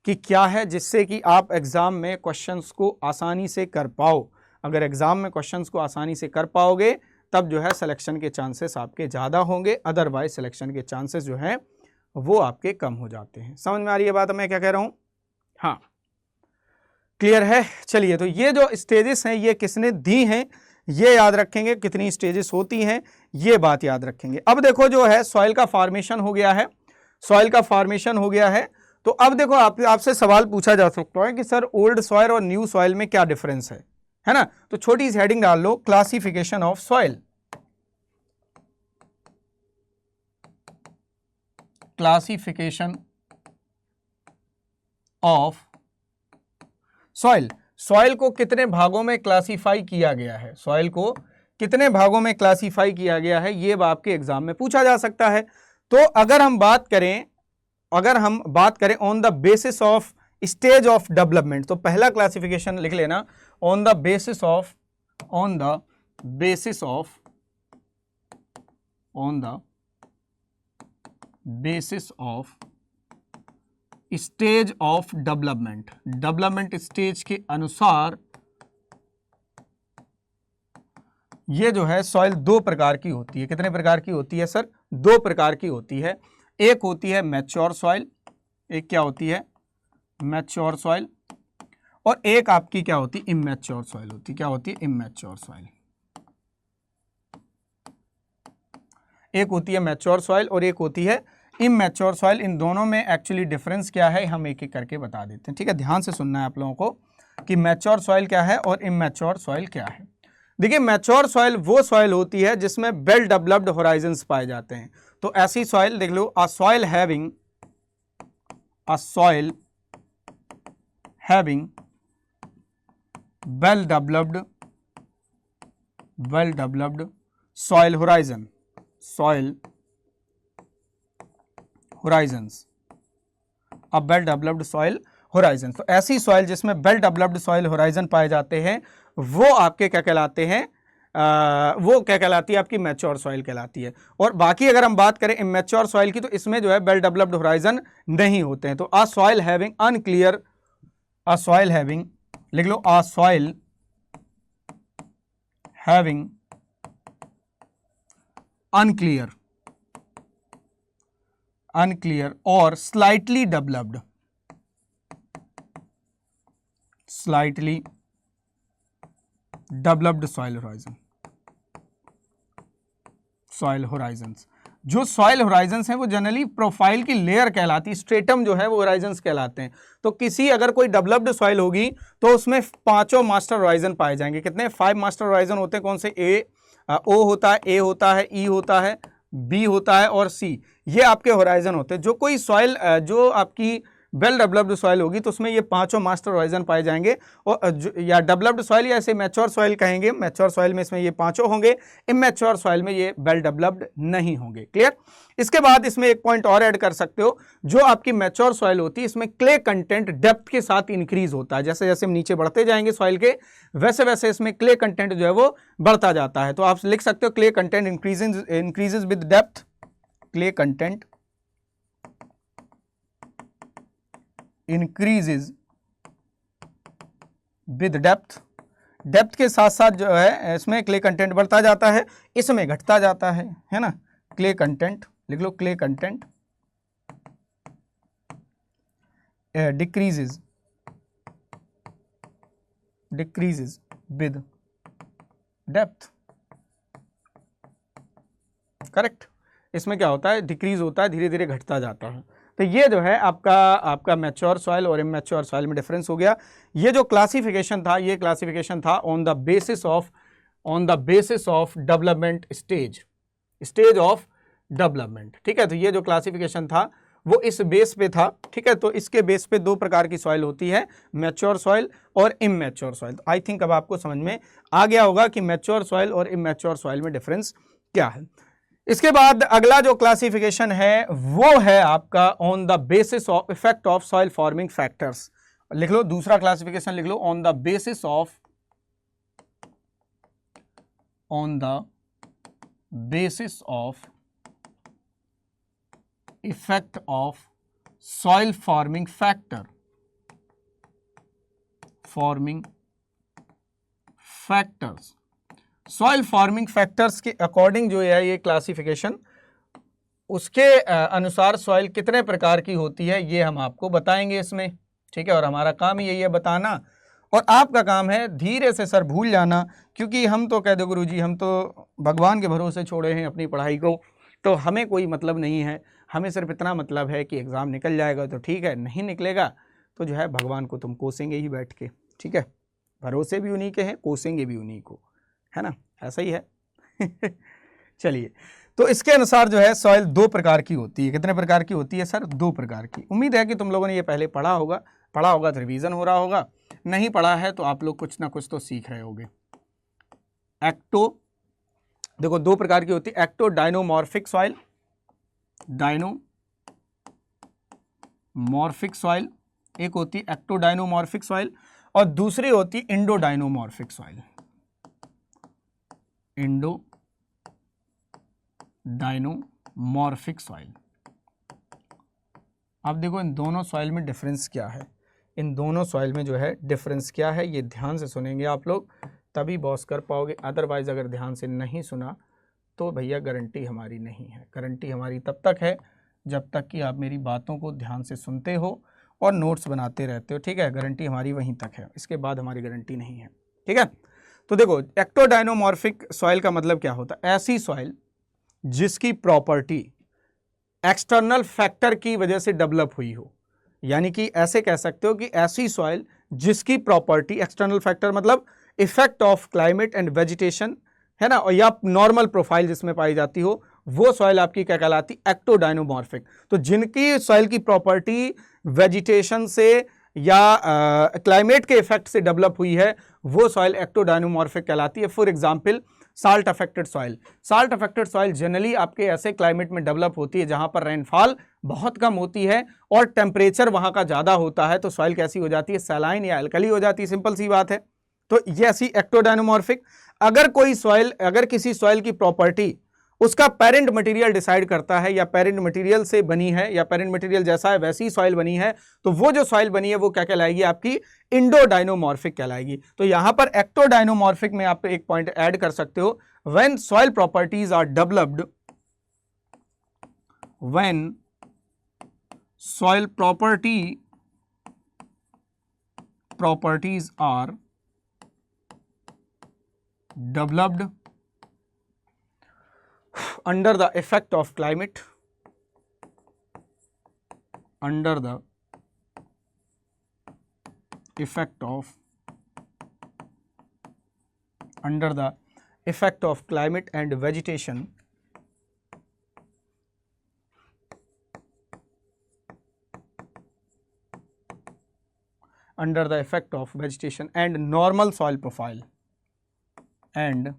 कि क्या है, जिससे कि आप एग्जाम में क्वेश्चंस को आसानी से कर पाओ। अगर एग्जाम में क्वेश्चंस को आसानी से कर पाओगे तब जो है सिलेक्शन के चांसेस आपके ज़्यादा होंगे, अदरवाइज सिलेक्शन के चांसेस जो हैं वो आपके कम हो जाते हैं। समझ में आ रही है बात मैं क्या कह रहा हूँ? हाँ, क्लियर है। चलिए, तो ये जो स्टेजेस हैं ये किसने दी हैं ये याद रखेंगे, कितनी स्टेजेस होती हैं ये बात याद रखेंगे। अब देखो जो है सॉइल का फॉर्मेशन हो गया है, तो अब देखो आपसे सवाल पूछा जा सकता है कि सर ओल्ड सॉइल और न्यू सॉइल में क्या डिफरेंस है ना। तो छोटी सी हेडिंग डाल लो, क्लासिफिकेशन ऑफ सॉइल, सॉइल को कितने भागों में क्लासिफाई किया गया है, सॉइल को कितने भागों में क्लासिफाई किया गया है, ये आपके एग्जाम में पूछा जा सकता है। तो अगर हम बात करें on the basis of stage of development, तो पहला क्लासिफिकेशन लिख लेना, on the basis of stage of development stage के अनुसार ये जो है सॉइल दो प्रकार की होती है। कितने प्रकार की होती है सर? दो प्रकार की होती है। एक होती है मैच्योर सॉइल, एक क्या होती है? मैच्योर सॉइल, और एक आपकी क्या होती है? इमैच्योर सॉइल होती है। क्या होती है? Immature soil. एक होती है मैच्योर सॉइल और एक होती है इमैच्योर सॉइल। इन दोनों में एक्चुअली डिफरेंस क्या है हम एक एक करके बता देते हैं, ठीक है? ध्यान से सुनना है आप लोगों को कि मैच्योर सॉइल क्या है और इमैच्योर सॉइल क्या है। देखिए, मैच्योर सॉइल वो सॉइल होती है जिसमें वेल डेवलप्ड होराइजन्स पाए जाते हैं। तो ऐसी सॉइल देख लो, a soil having well developed soil horizons, अब वेल डेवलप्ड सॉइल होराइजन। तो ऐसी सॉइल जिसमें वेल डेवलप्ड सॉइल होराइजन पाए जाते हैं वो आपके क्या कहलाते हैं? वो क्या कहलाती है? आपकी मैच्योर सॉइल कहलाती है। और बाकी अगर हम बात करें इमैच्योर सॉइल की, तो इसमें जो है वेल डेवलप्ड होराइजन नहीं होते हैं। तो अ सॉइल हैविंग अनक्लियर, अ सॉइल हैविंग लिख लो, अ सॉइल हैविंग अनक्लियर और स्लाइटली डेवलप्ड सॉइल होराइजन्स। जो सॉइल होराइजन्स हैं वो जनरली प्रोफाइल की लेयर कहलाती है, स्ट्रेटम जो है वो होराइजन्स कहलाते हैं। तो किसी अगर कोई डेवलप्ड सॉइल होगी तो उसमें पांचों मास्टर होराइजन पाए जाएंगे। कितने? 5 मास्टर होराइजन होते हैं। कौन से? ओ होता है, ए होता है, ई होता है, बी होता है और सी, ये आपके होराइजन होते हैं। जो कोई सॉइल जो आपकी वेल डेवलप्ड सॉइल होगी तो उसमें ये पांचों मास्टर होराइजन पाए जाएंगे। और या डेवलप्ड सॉइल या ऐसे मैच्योर सॉइल कहेंगे, मैच्योर सॉइल में इसमें ये पांचों होंगे, इमैच्योर सॉइल में ये वेल डेवलप्ड नहीं होंगे। क्लियर? इसके बाद इसमें एक पॉइंट और ऐड कर सकते हो, जो आपकी मैच्योर सॉइल होती है इसमें क्ले कंटेंट डेप्थ के साथ इंक्रीज होता है। जैसे जैसे हम नीचे बढ़ते जाएंगे सॉइल के, वैसे वैसे इसमें क्ले कंटेंट जो है वो बढ़ता जाता है। तो आप लिख सकते हो clay content increases with depth, clay content increases with depth के साथ साथ जो है इसमें क्ले कंटेंट बढ़ता जाता है, इसमें घटता जाता है ना? क्ले कंटेंट लिख लो, clay content decreases with depth. Correct? इसमें क्या होता है? डिक्रीज होता है, धीरे धीरे घटता जाता है। तो ये जो है आपका मैच्योर सॉइल और इमैच्योर सॉइल में डिफरेंस हो गया। ये जो क्लासिफिकेशन था, ये क्लासिफिकेशन था on the basis of development stage of development. ठीक है? तो ये जो क्लासिफिकेशन था वो इस बेस पे था। ठीक है? तो इसके बेस पे दो प्रकार की सॉइल होती है, मैच्योर सॉइल और इमैच्योर सॉइल। तो आई थिंक अब आपको समझ में आ गया होगा कि मैच्योर सॉइल और इमैच्योर सॉइल में डिफरेंस क्या है। इसके बाद अगला जो क्लासिफिकेशन है वो है आपका on the basis of effect of soil forming factors. लिख लो, दूसरा क्लासिफिकेशन लिख लो, on the basis of effect of soil forming factors. Soil forming factors के अकॉर्डिंग जो है ये क्लासिफिकेशन, उसके अनुसार सॉइल कितने प्रकार की होती है ये हम आपको बताएंगे इसमें। ठीक है? और हमारा काम ही यही है बताना, और आपका काम है धीरे से सर भूल जाना, क्योंकि हम तो कह दो गुरुजी हम तो भगवान के भरोसे छोड़े हैं अपनी पढ़ाई को, तो हमें कोई मतलब नहीं है। हमें सिर्फ इतना मतलब है कि एग्ज़ाम निकल जाएगा तो ठीक है, नहीं निकलेगा तो जो है भगवान को तुम कोसेंगे ही बैठ के। ठीक है? भरोसे भी उन्हीं के हैं, कोसेंगे भी उन्हीं को, है ना? ऐसा ही है। चलिए, तो इसके अनुसार जो है सॉइल दो प्रकार की होती है। कितने प्रकार की होती है सर? दो प्रकार की। उम्मीद है कि तुम लोगों ने ये पहले पढ़ा होगा तो रिवीजन हो रहा होगा, नहीं पढ़ा है तो आप लोग कुछ ना कुछ तो सीख रहे होगे। देखो दो प्रकार की होती है, एक्टो डायनोमॉर्फिक सॉइल डायनोमॉर्फिक सॉइल, एक होती है एक्टोडायनोमॉर्फिक सॉइल और दूसरी होती है इंडोडायनोमॉर्फिक सॉइल, इंडोडायनोमॉर्फिक सॉइल। अब देखो इन दोनों सॉइल में डिफरेंस क्या है, इन दोनों सॉइल में जो है डिफरेंस क्या है, ये ध्यान से सुनेंगे आप लोग तभी बॉस कर पाओगे, अदरवाइज अगर ध्यान से नहीं सुना तो भैया गारंटी हमारी नहीं है। गारंटी हमारी तब तक है जब तक कि आप मेरी बातों को ध्यान से सुनते हो और नोट्स बनाते रहते हो, ठीक है। गारंटी हमारी वहीं तक है, इसके बाद हमारी गारंटी नहीं है, ठीक है। तो देखो एक्टोडायनोमॉर्फिक सॉइल का मतलब क्या होता है, ऐसी सॉइल जिसकी प्रॉपर्टी एक्सटर्नल फैक्टर की वजह से डेवलप हुई हो, यानी कि ऐसे कह सकते हो कि ऐसी सॉइल जिसकी प्रॉपर्टी एक्सटर्नल फैक्टर मतलब effect of climate and vegetation है ना, और या नॉर्मल प्रोफाइल जिसमें पाई जाती हो, वो सॉइल आपकी क्या कहलाती, एक्टोडायनोमॉर्फिक। तो जिनकी सॉइल की प्रॉपर्टी वेजिटेशन से या क्लाइमेट के इफेक्ट से डेवलप हुई है वो सॉइल एक्टोडायनोमॉर्फिक कहलाती है। For example salt affected soil, salt affected soil generally आपके ऐसे क्लाइमेट में डेवलप होती है जहां पर रेनफॉल बहुत कम होती है और टेम्परेचर वहां का ज्यादा होता है, तो सॉइल कैसी हो जाती है, सैलाइन या अल्कली हो जाती है, सिंपल सी बात है। तो ये ऐसी एक्टोडायनोमॉर्फिक। अगर कोई सॉइल, अगर किसी सॉइल की प्रॉपर्टी उसका पेरेंट मटेरियल डिसाइड करता है या पेरेंट मटेरियल से बनी है या पेरेंट मटेरियल जैसा है वैसी सॉइल बनी है, तो वो जो सॉइल बनी है वो क्या कहलाएगी, आपकी इंडोडायनोमॉर्फिक कहलाएगी। तो यहां पर एक्टोडायनोमॉर्फिक में आप एक पॉइंट ऐड कर सकते हो, when soil properties are developed, when soil properties are developed under the effect of climate, under the effect of climate and vegetation, under the effect of vegetation and normal soil profile, and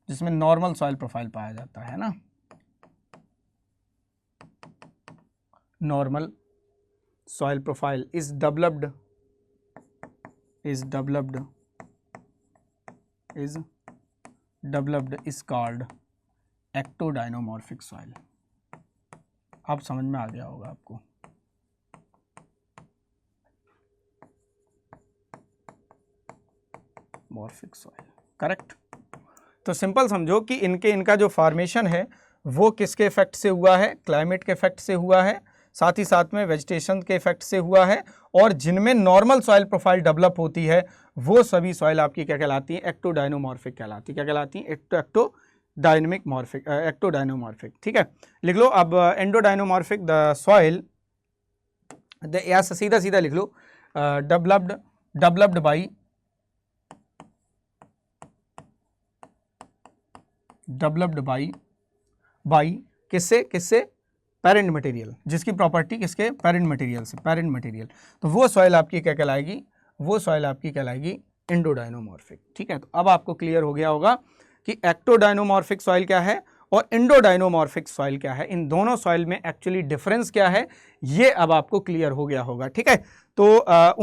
जिसमें normal soil profile पाया जाता है ना, normal soil profile is developed is called ectodynamorphic soil. अब समझ में आ गया होगा आपको। Morphic soil, correct. तो सिंपल समझो कि इनका जो फॉर्मेशन है वो किसके इफेक्ट से हुआ है, क्लाइमेट के इफेक्ट से हुआ है, साथ ही साथ में वेजिटेशन के इफेक्ट से हुआ है, और जिनमें नॉर्मल सॉइल प्रोफाइल डेवलप होती है वो सभी सॉइल आपकी क्या कहलाती है, एक्टोडायनोमॉर्फिक कहलाती है। क्या कहलाती है, एक्टोडायनोमॉर्फिक, ठीक है। लिख लो अब एंडोडायनोमॉर्फिक द सॉइल, या सीधा सीधा लिख लो, डेवलप्ड बाई किससे पेरेंट मटेरियल, जिसकी प्रॉपर्टी किसके, पेरेंट मटेरियल से, पेरेंट मटेरियल। तो वो सॉइल आपकी क्या कहलाएगी, वो सॉइल आपकी कहलाएगी इंडोडायनोमॉर्फिक, ठीक है। तो अब आपको क्लियर हो गया होगा कि एक्टोडायनोमॉर्फिक सॉइल क्या है और इंडोडायनोमॉर्फिक सॉइल क्या है, इन दोनों सॉइल में एक्चुअली डिफरेंस क्या है, ये अब आपको क्लियर हो गया होगा, ठीक है। तो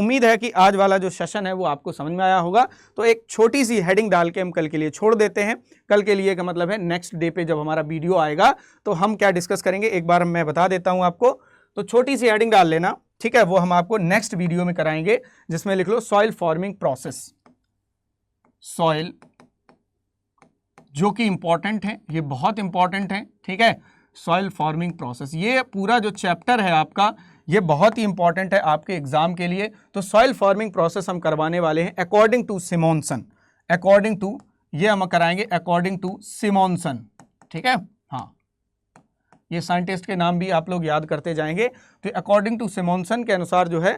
उम्मीद है कि आज वाला जो सेशन है वो आपको समझ में आया होगा। तो एक छोटी सी हेडिंग डाल के हम कल के लिए छोड़ देते हैं। कल के लिए का मतलब है नेक्स्ट डे पे जब हमारा वीडियो आएगा तो हम क्या डिस्कस करेंगे, एक बार मैं बता देता हूं आपको। तो छोटी सी हेडिंग डाल लेना, ठीक है, वो हम आपको नेक्स्ट वीडियो में कराएंगे, जिसमें लिख लो सॉइल फॉर्मिंग प्रोसेस, सॉइल, जो कि इंपॉर्टेंट है, ये बहुत इंपॉर्टेंट है, ठीक है। सॉइल फॉर्मिंग प्रोसेस, ये पूरा जो चैप्टर है आपका ये बहुत ही इंपॉर्टेंट है आपके एग्जाम के लिए। तो सॉइल फॉर्मिंग प्रोसेस हम करवाने वाले हैं अकॉर्डिंग टू सिमोनसन, अकॉर्डिंग टू, ये हम कराएंगे अकॉर्डिंग टू सिमोनसन, ठीक है। हाँ, ये साइंटिस्ट के नाम भी आप लोग याद करते जाएंगे। तो अकॉर्डिंग टू सिमोनसन के अनुसार जो है,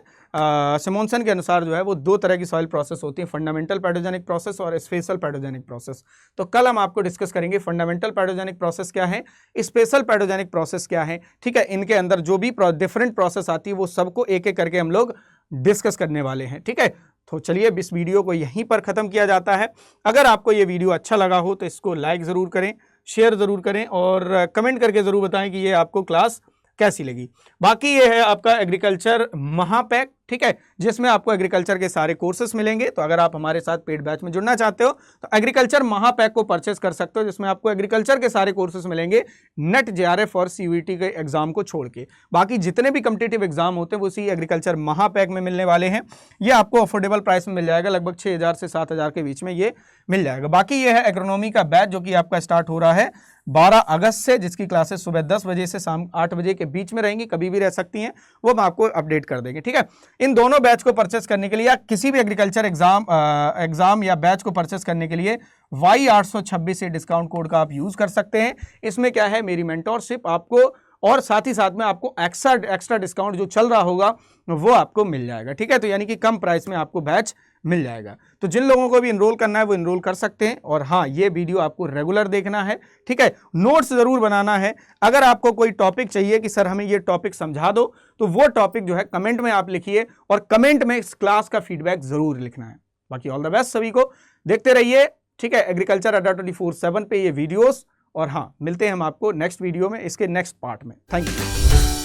सिमोनसन के अनुसार जो है वो दो तरह की सॉइल प्रोसेस होती है, फंडामेंटल पैथोजेनिक प्रोसेस और स्पेशल पैथोजेनिक प्रोसेस। तो कल हम आपको डिस्कस करेंगे फंडामेंटल पैथोजेनिक प्रोसेस क्या है, स्पेशल पैथोजेनिक प्रोसेस क्या है, ठीक है। इनके अंदर जो भी डिफरेंट प्रोसेस आती है वो सबको एक एक करके हम लोग डिस्कस करने वाले हैं, ठीक है। तो चलिए इस वीडियो को यहीं पर ख़त्म किया जाता है। अगर आपको ये वीडियो अच्छा लगा हो तो इसको लाइक ज़रूर करें, शेयर ज़रूर करें और कमेंट करके ज़रूर बताएं कि ये आपको क्लास कैसी लगी। बाकी ये है आपका एग्रीकल्चर महापैक, ठीक है, जिसमें आपको एग्रीकल्चर के सारे कोर्सेस मिलेंगे। तो अगर आप हमारे साथ पेड बैच में जुड़ना चाहते हो तो एग्रीकल्चर महापैक को परचेस कर सकते हो, जिसमें आपको एग्रीकल्चर के सारे कोर्सेस मिलेंगे नेट, जेआरएफ और सीयूईटी के एग्जाम को छोड़ के। बाकी जितने भी कॉम्पिटिटिव एग्जाम होते हैं वो उसी एग्रीकल्चर महापैक में मिलने वाले हैं। ये आपको अफोर्डेबल प्राइस में मिल जाएगा, लगभग 6,000 से 7,000 के बीच में ये मिल जाएगा। बाकी ये है एग्रोनॉमी का बैच जो कि आपका स्टार्ट हो रहा है 12 अगस्त से, जिसकी क्लासेस सुबह 10 बजे से शाम 8 बजे के बीच में रहेंगी, कभी भी रह सकती हैं, वो हम आपको अपडेट कर देंगे, ठीक है। इन दोनों बैच को परचेस करने के लिए या किसी भी एग्रीकल्चर एग्जाम या बैच को परचेस करने के लिए Y826 डिस्काउंट कोड का आप यूज कर सकते हैं। इसमें क्या है, मेरी मेंटोरशिप आपको और साथ ही साथ में आपको एक्स्ट्रा डिस्काउंट जो चल रहा होगा वो आपको मिल जाएगा, ठीक है। तो यानी कि कम प्राइस में आपको बैच मिल जाएगा। तो जिन लोगों को भी इनरोल करना है वो इनरोल कर सकते हैं। और हाँ, ये वीडियो आपको रेगुलर देखना है, ठीक है, नोट्स जरूर बनाना है। अगर आपको कोई टॉपिक चाहिए कि सर हमें ये टॉपिक समझा दो, तो वो टॉपिक जो है कमेंट में आप लिखिए और कमेंट में इस क्लास का फीडबैक जरूर लिखना है। बाकी ऑल द बेस्ट सभी को, देखते रहिए, ठीक है, एग्रीकल्चर अड्डा 24/7 पे ये वीडियोस। और हाँ, मिलते हैं हम आपको नेक्स्ट वीडियो में, इसके नेक्स्ट पार्ट में। Thank you.